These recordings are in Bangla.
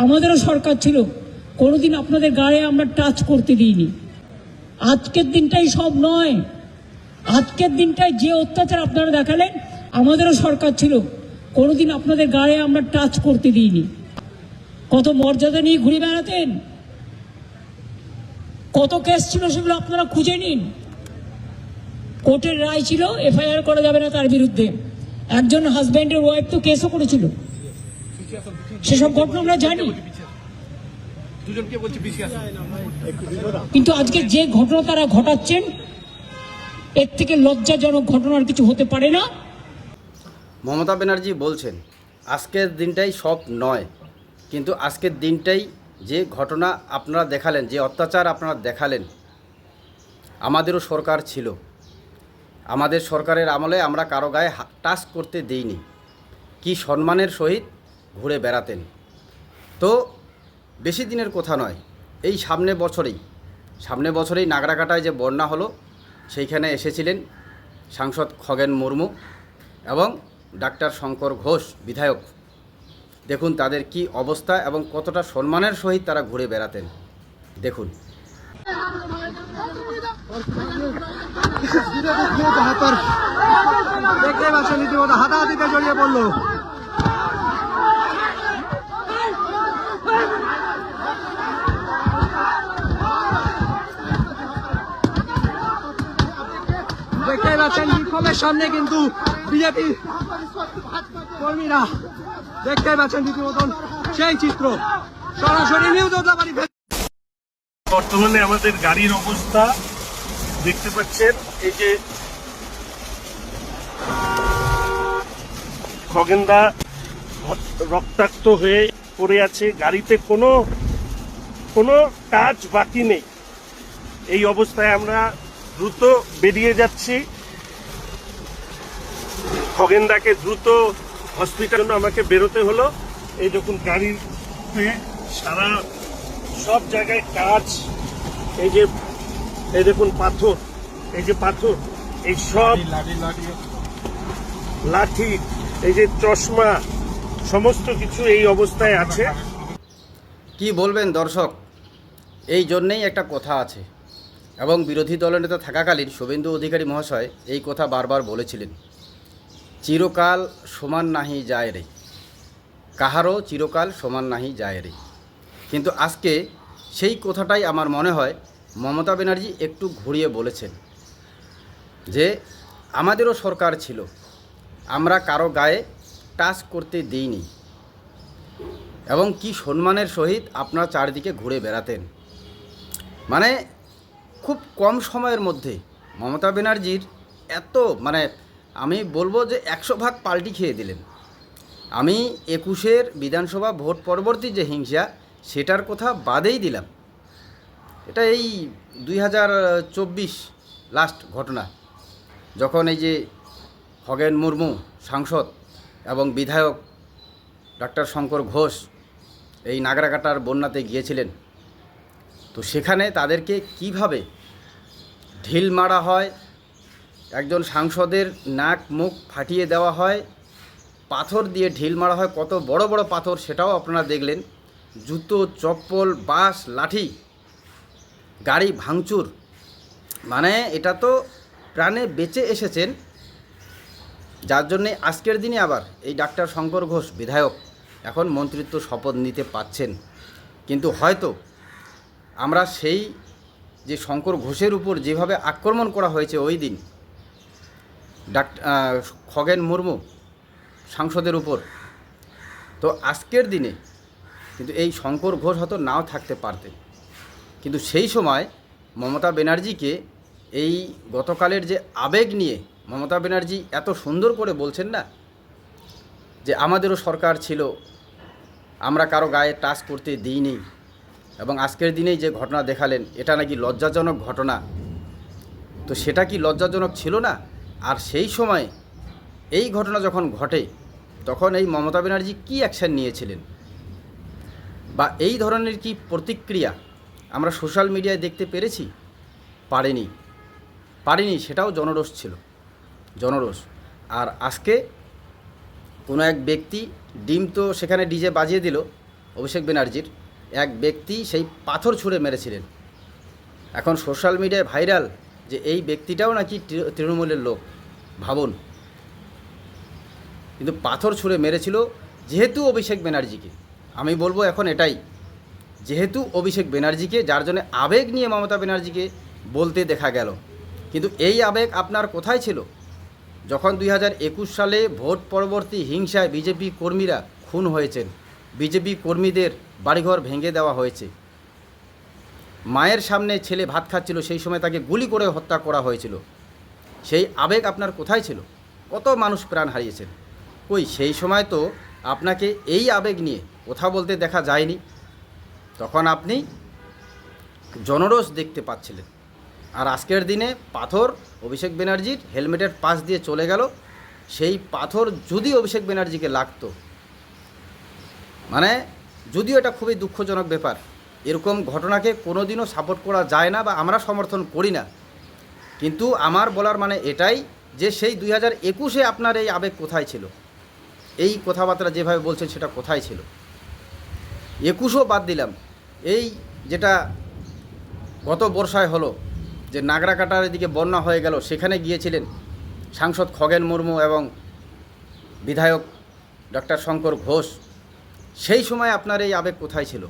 আমাদেরও সরকার ছিল, কোনোদিন আপনাদের গায়ে আমরা টাচ করতে দিইনি। আজকের দিনটাই সব নয়, আজকের দিনটাই যে অত্যাচার আপনারা দেখালেন, আমাদেরও সরকার ছিল, কোনোদিন আপনাদের গায়ে আমরা টাচ করতে দিইনি। কত মর্যাদা নিয়ে ঘুরে বেড়াতেন, কত কেস ছিল সেগুলো আপনারা খুঁজে নিন। কোর্টের রায় ছিল এফআইআর করা যাবে না তার বিরুদ্ধে। একজন হাজব্যান্ডের ওয়াইফ তো কেসও করেছিল, সেসব ঘটনা আমরা জানি। কিন্তু আজকে যে ঘটনা তারা ঘটাচ্ছেন, এর থেকে লজ্জাজনক ঘটনার কিছু হতে পারে না। মমতা ব্যানার্জি বলছেন আজকের দিনটাই সব নয়, কিন্তু আজকের দিনটাই যে ঘটনা আপনারা দেখালেন, যে অত্যাচার আপনারা দেখালেন, আমাদেরও সরকার ছিল, আমাদের সরকারের আমলে আমরা কারো গায়ে টাচ করতে দেইনি। কি সম্মানের সহিত ঘুরে বেড়াতেন। তো বেশি দিনের কথা নয়, এই সামনে বছরেই নাগরাকাটায় যে বন্যা হলো, সেইখানে এসেছিলেন সাংসদ খগেন মুর্মু এবং ডাক্তার শঙ্কর ঘোষ বিধায়ক। দেখুন তাদের কি অবস্থা এবং কতটা সম্মানের সহিত তারা ঘুরে বেড়াতেন। দেখুন। দেখতে পাচ্ছেন রীতিমতো হাতাহাতিতে জড়িয়ে পড়লো। দেখতে পাচ্ছেন বিক্ষোভের সামনে কিন্তু বিজেপি কর্মীরা, দেখতে পাচ্ছেন রীতিমতন সেই চিত্র সরাসরি নিউজ। বর্তমানে আমাদের গাড়ির অবস্থা দেখতে পাচ্ছেন, এই যে খগেনদা রক্তাক্ত হয়ে পড়ে আছে, গাড়িতে কোনো কাজ বাকি নেই। এই অবস্থায় আমরা দ্রুত বেরিয়ে যাচ্ছি। খগেনদাকে দ্রুত হসপিটালে আমাকে বেরোতে হলো। এই দেখুন গাড়িতে সারা সব জায়গায় কাজ, এই দেখুন পাথর, এই সব লাঠি, এই যে চশমা, সমস্ত কিছু এই অবস্থায় আছে। কি বলবেন দর্শক, এই জন্যেই একটা কথা আছে এবং বিরোধী দলনেতা থাকাকালীন শুভেন্দু অধিকারী মহাশয় এই কথা বারবার বলেছিলেন, চিরকাল সমান নাহি যায় রে, কাহারও চিরকাল সমান নাহি যায় রে। কিন্তু আজকে সেই কথাটাই আমার মনে হয় মমতা ব্যানার্জি একটু ঘুরিয়ে বলেছেন যে আমাদেরও সরকার ছিল, আমরা কারো গায়ে টাচ করতে দিইনি এবং কি সম্মানের সহিত আপনারা চারিদিকে ঘুরে বেড়াতেন। মানে খুব কম সময়ের মধ্যে মমতা ব্যানার্জির এত আমি বলবো যে 100 ভাগ পাল্টি খেয়ে দিলেন। আমি 21-এর বিধানসভা ভোট পরবর্তী যে হিংসা, সেটার কথা বাদেই দিলাম। এটা এই 2024 লাস্ট ঘটনা, যখন এই যে খগেন মুর্মু সাংসদ এবং বিধায়ক ডাক্তার শঙ্কর ঘোষ এই নাগরাকাটার বন্যাতে গিয়েছিলেন। তো সেখানে তাদেরকে কিভাবে ঢিল মারা হয়, একজন সাংসদের নাক মুখ ফাটিয়ে দেওয়া হয়, পাথর দিয়ে ঢিল মারা হয়, কত বড় বড় পাথর সেটাও আপনারা দেখলেন, জুতো চপ্পল বাঁশ লাঠি, গাড়ি ভাঙচুর। এটা তো প্রাণে বেঁচে এসেছেন, যার জন্যে আজকের দিনে আবার এই ডাক্তার শঙ্কর ঘোষ বিধায়ক এখন মন্ত্রিত্ব শপথ নিতে পাচ্ছেন। কিন্তু হয়তো আমরা সেই যে শঙ্কর ঘোষের উপর যেভাবে আক্রমণ করা হয়েছে ওই দিন খগেন মুর্মু সাংসদের উপর, তো আজকের দিনে কিন্তু এই শঙ্কর ঘোষ হয়তো নাও থাকতে পারতেন। কিন্তু সেই সময় মমতা ব্যানার্জিকে এই গতকালের যে আবেগ নিয়ে মমতা ব্যানার্জি এত সুন্দর করে বলছেন না, যে আমাদেরও সরকার ছিল, আমরা কারো গায়ে টাচ করতে দিইনি, এবং আজকের দিনেই যে ঘটনা দেখালেন এটা নাকি লজ্জাজনক ঘটনা। তো সেটা কি লজ্জাজনক ছিল না? আর সেই সময় এই ঘটনা যখন ঘটে তখন এই মমতা ব্যানার্জি কী অ্যাকশান নিয়েছিলেন বা এই ধরনের কি প্রতিক্রিয়া আমরা সোশ্যাল মিডিয়ায় দেখতে পেরেছি? পারিনি, সেটাও জনরোষ ছিল, জনরোষ। আর আজকে কোনো এক ব্যক্তি ডিম তো সেখানে ডিজে বাজিয়ে দিল, অভিষেক ব্যানার্জির এক ব্যক্তি সেই পাথর ছুঁড়ে মেরেছিলেন। এখন সোশ্যাল মিডিয়ায় ভাইরাল যে এই ব্যক্তিটাও নাকি তৃণমূলের লোক। ভাবুন, কিন্তু পাথর ছুঁড়ে মেরেছিল যেহেতু অভিষেক ব্যানার্জিকে। আমি বলবো এখন এটাই, যেহেতু অভিষেক ব্যানার্জিকে, যার জন্য আবেগ নিয়ে মমতা ব্যানার্জিকে বলতে দেখা গেল। কিন্তু এই আবেগ আপনার কোথায় ছিল যখন 2021 সালে ভোট পরবর্তী হিংসায় বিজেপি কর্মীরা খুন হয়েছেন, বিজেপি কর্মীদের বাড়িঘর ভেঙে দেওয়া হয়েছে, মায়ের সামনে ছেলে ভাত খাচ্ছিল সেই সময় তাকে গুলি করে হত্যা করা হয়েছিল। সেই আবেগ আপনার কোথায় ছিল? কত মানুষ প্রাণ হারিয়েছেন। কই সেই সময় তো আপনাকে এই আবেগ নিয়ে কথা বলতে দেখা যায়নি। তখন আপনি জনরোষ দেখতে পাচ্ছিলেন। আর আজকের দিনে পাথর অভিষেক ব্যানার্জির হেলমেটের পাশ দিয়ে চলে গেল। সেই পাথর যদি অভিষেক ব্যানার্জিকে লাগতো, মানে যদিও এটা খুবই দুঃখজনক ব্যাপার, এরকম ঘটনাকে কোনোদিনও সাপোর্ট করা যায় না বা আমরা সমর্থন করি না। কিন্তু আমার বলার মানে এটাই যে সেই 2021-এ আপনার এই আবেগ কোথায় ছিল? এই কথাবার্তা যেভাবে বলছেন সেটা কোথায় ছিল? 21ও বাদ দিলাম, এই যেটা গত বর্ষায় হলো, যে নাগরাকাটার দিকে বন্যা হয়ে গেল, সেখানে গিয়েছিলেন সাংসদ খগেন মুর্মু এবং বিধায়ক ডক্টর শঙ্কর ঘোষ। সেই সময় আপনার এই আবেগ কোথায় ছিল?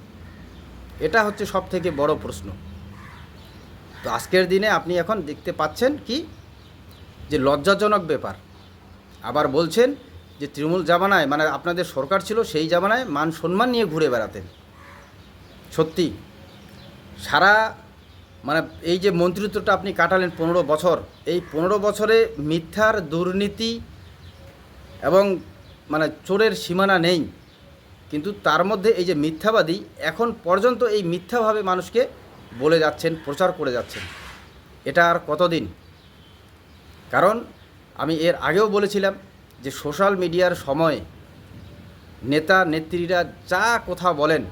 এটা হচ্ছে সবথেকে বড় প্রশ্ন। তো আজকের দিনে আপনি এখন দেখতে পাচ্ছেন কি যে লজ্জাজনক ব্যাপার। আবার বলছেন যে তৃণমূল জামানায়, মানে আপনাদের সরকার ছিল সেই জামানায় মান সম্মান নিয়ে ঘুরে বেড়াতেন। সত্যি সারা মানে এই যে মন্ত্রিত্বটা আপনি কাটালেন 15 বছর, এই 15 বছরে মিথ্যার দুর্নীতি এবং মানে চোরের সীমানা নেই। কিন্তু তার মধ্যে এই যে মিথ্যাবাদী, এখন পর্যন্ত এই মিথ্যাভাবে মানুষকে বলে যাচ্ছেন, প্রচার করে যাচ্ছেন। এটা আর কতদিন? কারণ আমি এর আগেও বলেছিলাম যে সোশ্যাল মিডিয়ার সময় নেতা নেত্রীরা যা কথা বলেন,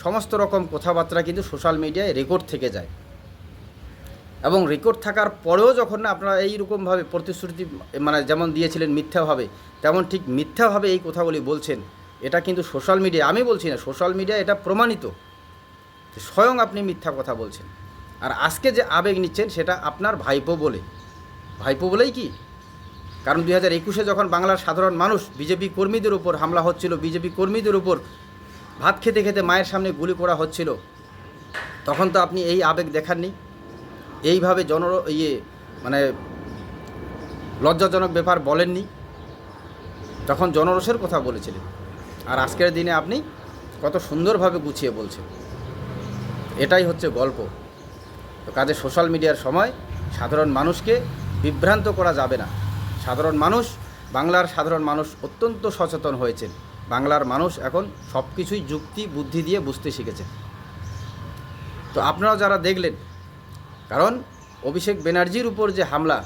সমস্ত রকম কথাবার্তা কিন্তু সোশ্যাল মিডিয়ায় রেকর্ড থেকে যায়। এবং রেকর্ড থাকার পরেও যখন না আপনারা এইরকমভাবে প্রতিশ্রুতি মানে যেমন দিয়েছিলেন মিথ্যাভাবে, তেমন ঠিক মিথ্যাভাবে এই কথাগুলি বলছেন, এটা কিন্তু সোশ্যাল মিডিয়া, আমি বলছি না, সোশ্যাল মিডিয়া এটা প্রমাণিত, স্বয়ং আপনি মিথ্যা কথা বলছেন। আর আজকে যে আবেগ নিচ্ছেন সেটা আপনার ভাইপো বলেই কি? কারণ 2021-এ যখন বাংলার সাধারণ মানুষ বিজেপি কর্মীদের উপর হামলা হচ্ছিল, বিজেপি কর্মীদের উপর ভাত খেতে খেতে মায়ের সামনে গুলি করা হচ্ছিল, তখন তো আপনি এই আবেগ দেখাননি, এইভাবে মানে লজ্জাজনক ব্যাপার বলেননি। তখন জনরোষের কথা বলেছিলেন। আর আজকের দিনে আপনি কত সুন্দরভাবে গুছিয়ে বলছেন। এটাই হচ্ছে গল্প। তো কাজে সোশ্যাল মিডিয়ার সময় সাধারণ মানুষকে বিভ্রান্ত করা যাবে না। বাংলার সাধারণ মানুষ অত্যন্ত সচেতন হয়েছেন। বাংলার মানুষ এখন সব কিছুই যুক্তি বুদ্ধি দিয়ে বুঝতে শিখেছে। তো আপনারা যারা দেখলেন, কারণ অভিষেক ব্যানার্জির উপর যে হামলা,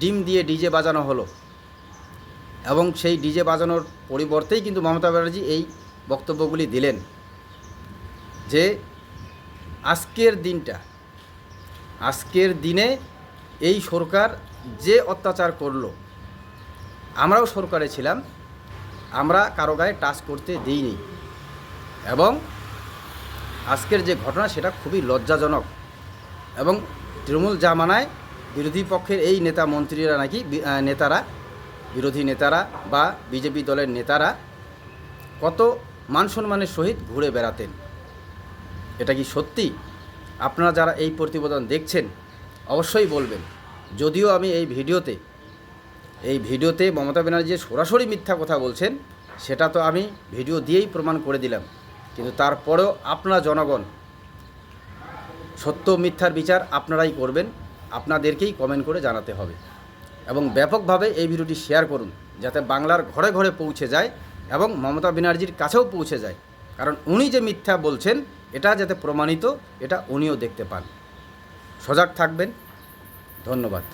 ডিম দিয়ে ডিজে বাজানো হলো, এবং সেই ডিজে বাজানোর পরিবর্তেই কিন্তু মমতা ব্যানার্জি এই বক্তব্যগুলি দিলেন যে আজকের দিনে এই সরকার যে অত্যাচার করলো, আমরাও সরকারে ছিলাম, আমরা কারো গায়ে টাচ করতে দিইনি। এবং আজকের যে ঘটনা সেটা খুবই লজ্জাজনক। এবং তৃণমূল জামানায় বিরোধী পক্ষের এই নেতা মন্ত্রীরা নাকি বিরোধী নেতারা বা বিজেপি দলের নেতারা কত মান সম্মানের সহিত ঘুরে বেড়াতেন। এটা কি সত্যি? আপনারা যারা এই প্রতিবেদন দেখছেন অবশ্যই বলবেন। যদিও আমি এই ভিডিওতে মমতা ব্যানার্জি সরাসরি মিথ্যা কথা বলছেন, সেটা তো আমি ভিডিও দিয়েই প্রমাণ করে দিলাম। কিন্তু তারপরেও আপনারা জনগণ, সত্য মিথ্যার বিচার আপনারাই করবেন, আপনাদেরকেই কমেন্ট করে জানাতে হবে। এবং ব্যাপকভাবে এই ভিডিওটি শেয়ার করুন, যাতে বাংলার ঘরে ঘরে পৌঁছে যায় এবং মমতা ব্যানার্জির কাছেও পৌঁছে যায়। কারণ উনি যে মিথ্যা বলছেন এটা যাতে প্রমাণিত, এটা উনিও দেখতে পান। সজাগ থাকবেন। ধন্যবাদ।